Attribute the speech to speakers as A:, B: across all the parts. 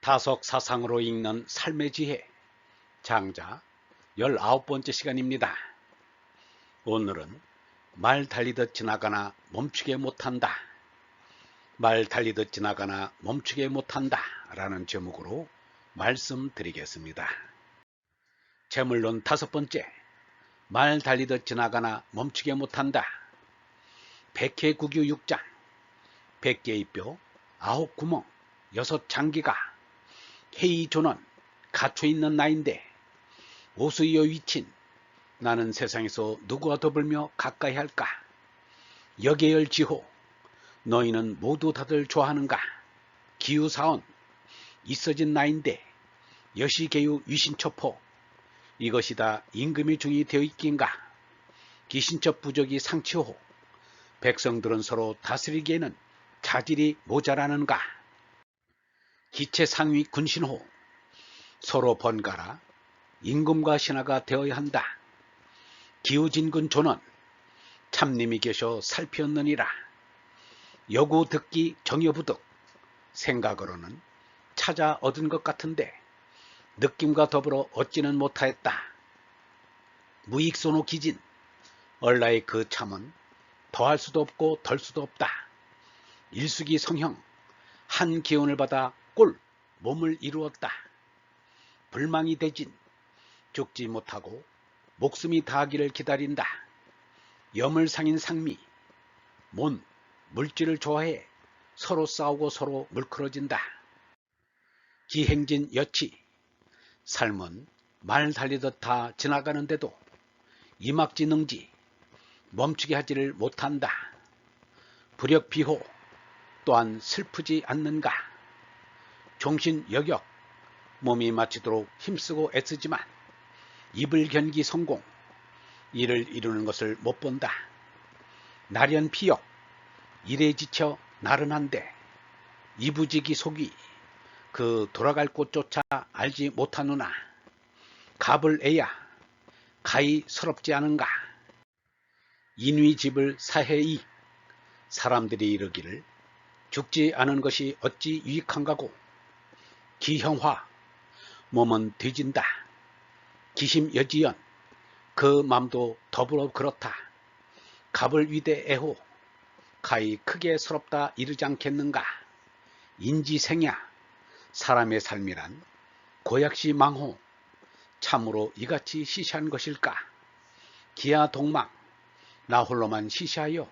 A: 다속 사상으로 읽는 삶의 지혜 장자 19번째 시간입니다. 오늘은 말 달리듯 지나가나 멈추게 못한다. 말 달리듯 지나가나 멈추게 못한다 라는 제목으로 말씀드리겠습니다. 제물론 5번째, 말 달리듯 지나가나 멈추게 못한다. 백해구규 6장, 100개의 뼈, 9구멍, 6장기가 해이조는 갇혀있는 나인데 오수이여 위친 나는 세상에서 누구와 더불며 가까이 할까? 여계열지호 너희는 모두 다들 좋아하는가? 기우사온 있어진 나인데 여시계유 위신첩호 이것이 다 임금의 중이 되어 있긴가? 기신첩 부적이 상치호 백성들은 서로 다스리기에는 자질이 모자라는가? 기체상위 군신호 서로 번갈아 임금과 신하가 되어야 한다. 기우진군 조는 참님이 계셔 살피었느니라. 여구 듣기 정여부득 생각으로는 찾아 얻은 것 같은데 느낌과 더불어 얻지는 못하였다. 무익소노 기진 얼라의 그 참은 더할 수도 없고 덜 수도 없다. 일수기 성형 한 기운을 받아 꼴 몸을 이루었다. 불망이 대진 죽지 못하고 목숨이 다하기를 기다린다. 여물상인 상미 몬 물질을 좋아해 서로 싸우고 서로 물끄러진다. 기행진 여치 삶은 말 달리듯 다 지나가는데도 이막지 능지 멈추게 하지를 못한다. 불역비호 또한 슬프지 않는가? 종신여격 몸이 마치도록 힘쓰고 애쓰지만 이불견기 성공 이를 이루는 것을 못 본다. 나련피역 일에 지쳐 나른한데 이부지기 속이 그 돌아갈 곳조차 알지 못하누나 갑을애야 가히 서럽지 않은가? 인위집을 사해이 사람들이 이르기를 죽지 않은 것이 어찌 유익한가고 기형화 몸은 뒤진다. 기심여지연 그 맘도 더불어 그렇다. 갑을 위대 애호 가히 크게 서럽다 이르지 않겠는가? 인지생야 사람의 삶이란 고약시 망호 참으로 이같이 시시한 것일까? 기아동망 나 홀로만 시시하여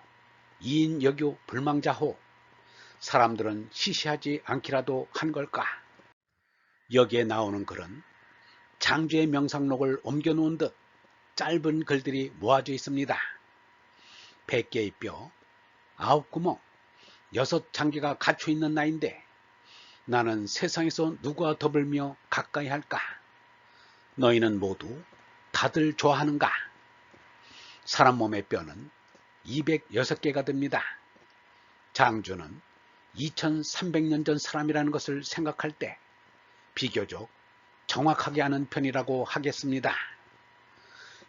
A: 이인여교 불망자호 사람들은 시시하지 않기라도 한 걸까? 여기에 나오는 글은 장주의 명상록을 옮겨놓은 듯 짧은 글들이 모아져 있습니다. 100개의 뼈, 9구멍, 6장기가 갇혀있는 나인데 나는 세상에서 누구와 더불며 가까이 할까? 너희는 모두 다들 좋아하는가? 사람 몸의 뼈는 206개가 됩니다. 장주는 2300년 전 사람이라는 것을 생각할 때 비교적 정확하게 아는 편이라고 하겠습니다.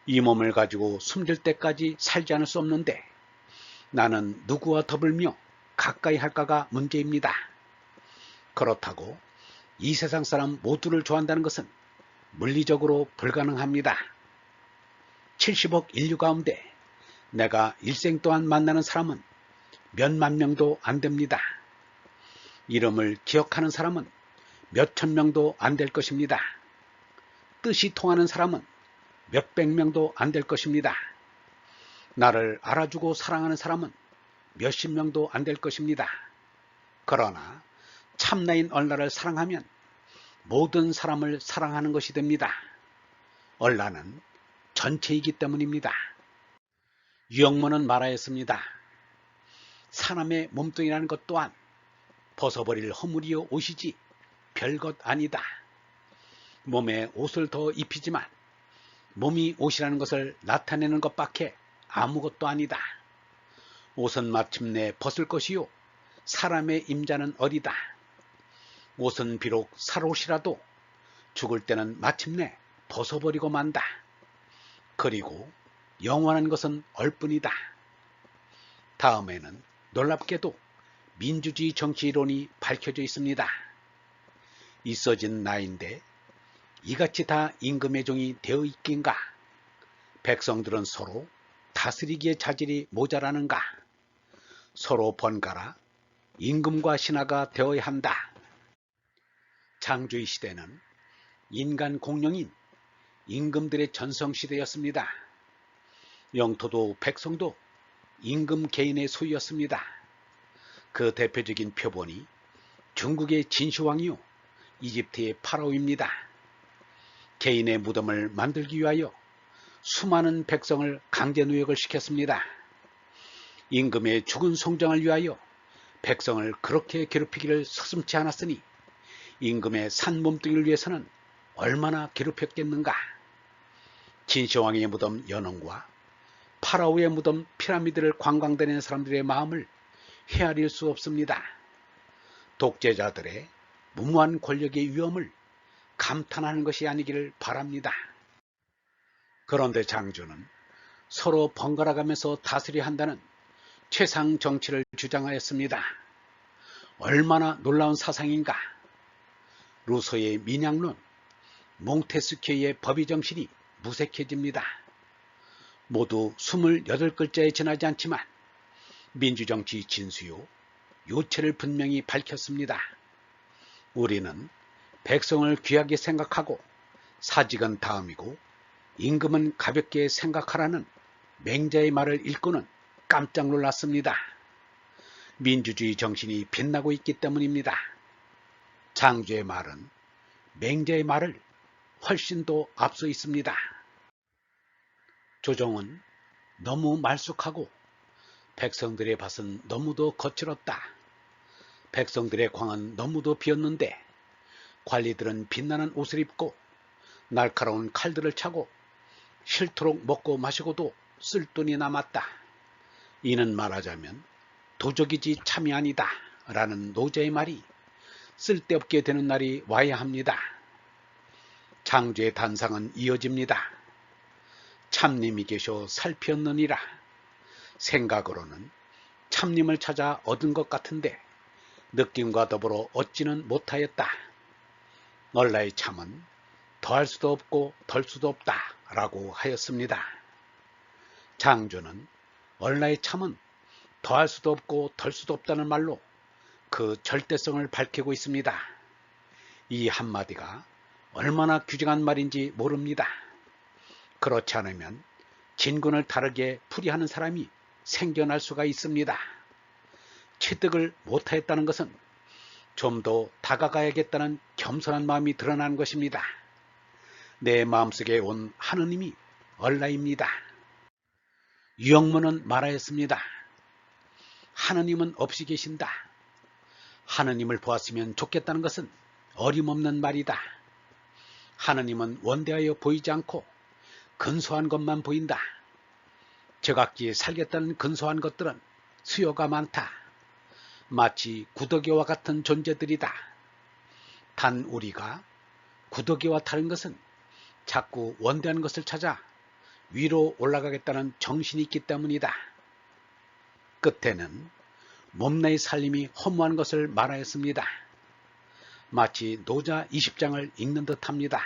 A: 이 몸을 가지고 숨질 때까지 살지 않을 수 없는데 나는 누구와 더불며 가까이 할까가 문제입니다. 그렇다고 이 세상 사람 모두를 좋아한다는 것은 물리적으로 불가능합니다. 70억 인류 가운데 내가 일생 동안 만나는 사람은 몇만 명도 안 됩니다. 이름을 기억하는 사람은 몇천 명도 안 될 것입니다. 뜻이 통하는 사람은 몇백 명도 안 될 것입니다. 나를 알아주고 사랑하는 사람은 몇십 명도 안 될 것입니다. 그러나 참나인 얼라를 사랑하면 모든 사람을 사랑하는 것이 됩니다. 얼라는 전체이기 때문입니다. 유영모는 말하였습니다. 사람의 몸뚱이라는 것 또한 벗어버릴 허물이요 옷이지 별것 아니다. 몸에 옷을 더 입히지만 몸이 옷이라는 것을 나타내는 것밖에 아무것도 아니다. 옷은 마침내 벗을 것이요 사람의 임자는 어리다. 옷은 비록 살옷이라도 죽을 때는 마침내 벗어버리고 만다. 그리고 영원한 것은 얼뿐이다. 다음에는 놀랍게도 민주주의 정치 이론이 밝혀져 있습니다. 있어진 나인데 이같이 다 임금의 종이 되어 있긴가? 백성들은 서로 다스리기에 자질이 모자라는가? 서로 번갈아 임금과 신하가 되어야 한다. 장주의 시대는 인간 공룡인 임금들의 전성시대였습니다. 영토도 백성도 임금 개인의 소유였습니다. 그 대표적인 표본이 중국의 진시황이요 이집트의 파라오입니다. 개인의 무덤을 만들기 위하여 수많은 백성을 강제노역을 시켰습니다. 임금의 죽은 송장을 위하여 백성을 그렇게 괴롭히기를 서슴지 않았으니 임금의 산 몸뚱이를 위해서는 얼마나 괴롭혔겠는가. 진시황의 무덤 연원과 파라오의 무덤 피라미드를 관광다니는 사람들의 마음을 헤아릴 수 없습니다. 독재자들의 무모한 권력의 위험을 감탄하는 것이 아니기를 바랍니다. 그런데 장조는 서로 번갈아가면서 다스려야 한다는 최상 정치를 주장하였습니다. 얼마나 놀라운 사상인가. 루소의 민양론, 몽테스키의 법의 정신이 무색해집니다. 모두 28글자에 지나지 않지만 민주정치 진수요 요체를 분명히 밝혔습니다. 우리는 백성을 귀하게 생각하고 사직은 다음이고 임금은 가볍게 생각하라는 맹자의 말을 읽고는 깜짝 놀랐습니다. 민주주의 정신이 빛나고 있기 때문입니다. 장주의 말은 맹자의 말을 훨씬 더 앞서 있습니다. 조정은 너무 말쑥하고 백성들의 밭은 너무도 거칠었다. 백성들의 광은 너무도 비었는데 관리들은 빛나는 옷을 입고 날카로운 칼들을 차고 싫도록 먹고 마시고도 쓸 돈이 남았다. 이는 말하자면 도적이지 참이 아니다 라는 노자의 말이 쓸데없게 되는 날이 와야 합니다. 장주의 단상은 이어집니다. 참님이 계셔 살피었느니라. 생각으로는 참님을 찾아 얻은 것 같은데 느낌과 더불어 얻지는 못하였다. 얼라의 참은 더할 수도 없고 덜 수도 없다 라고 하였습니다. 장조는 얼라의 참은 더할 수도 없고 덜 수도 없다는 말로 그 절대성을 밝히고 있습니다. 이 한마디가 얼마나 규정한 말인지 모릅니다. 그렇지 않으면 진군을 다르게 풀이하는 사람이 생겨날 수가 있습니다. 취득을 못하였다는 것은 좀 더 다가가야겠다는 겸손한 마음이 드러난 것입니다. 내 마음속에 온 하느님이 얼라입니다. 유영문은 말하였습니다. 하느님은 없이 계신다. 하느님을 보았으면 좋겠다는 것은 어림없는 말이다. 하느님은 원대하여 보이지 않고 근소한 것만 보인다. 저각지에 살겠다는 근소한 것들은 수요가 많다. 마치 구더기와 같은 존재들이다. 단 우리가 구더기와 다른 것은 자꾸 원대한 것을 찾아 위로 올라가겠다는 정신이 있기 때문이다. 끝에는 몸내의 살림이 허무한 것을 말하였습니다. 마치 노자 20장을 읽는 듯합니다.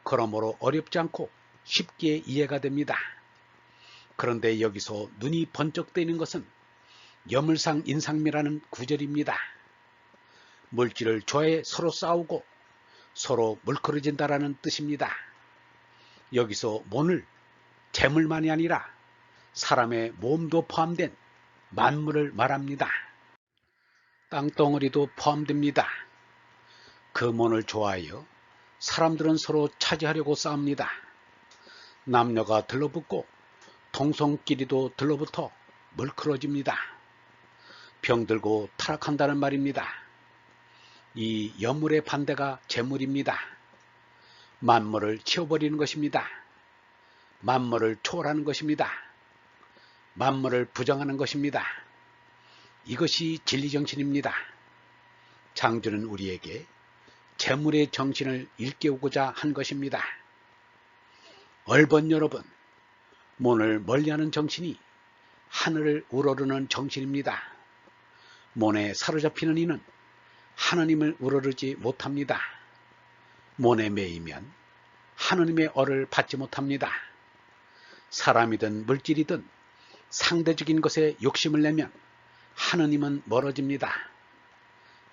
A: 그러므로 어렵지 않고 쉽게 이해가 됩니다. 그런데 여기서 눈이 번쩍 뜨이는 것은 여물상 인상미라는 구절입니다. 물질을 좋아해 서로 싸우고 서로 물그러진다라는 뜻입니다. 여기서 mon을 재물만이 아니라 사람의 몸도 포함된 만물을 말합니다. 땅덩어리도 포함됩니다. 그 mon을 좋아하여 사람들은 서로 차지하려고 싸웁니다. 남녀가 들러붙고 동성끼리도 들러붙어 물그러집니다. 병들고 타락한다는 말입니다. 이 여물의 반대가 재물입니다. 만물을 치워버리는 것입니다. 만물을 초월하는 것입니다. 만물을 부정하는 것입니다. 이것이 진리정신입니다. 장주는 우리에게 재물의 정신을 일깨우고자 한 것입니다. 얼번 여러분, mon을 멀리하는 정신이 하늘을 우러르는 정신입니다. mon에 사로잡히는 이는 하느님을 우러르지 못합니다. mon에 매이면 하느님의 얼을 받지 못합니다. 사람이든 물질이든 상대적인 것에 욕심을 내면 하느님은 멀어집니다.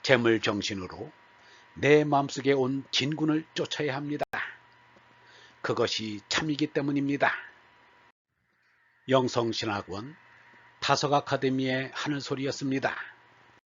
A: 재물 정신으로 내 마음속에 온 진군을 쫓아야 합니다. 그것이 참이기 때문입니다. 영성신학원 다석 아카데미의 하늘소리였습니다.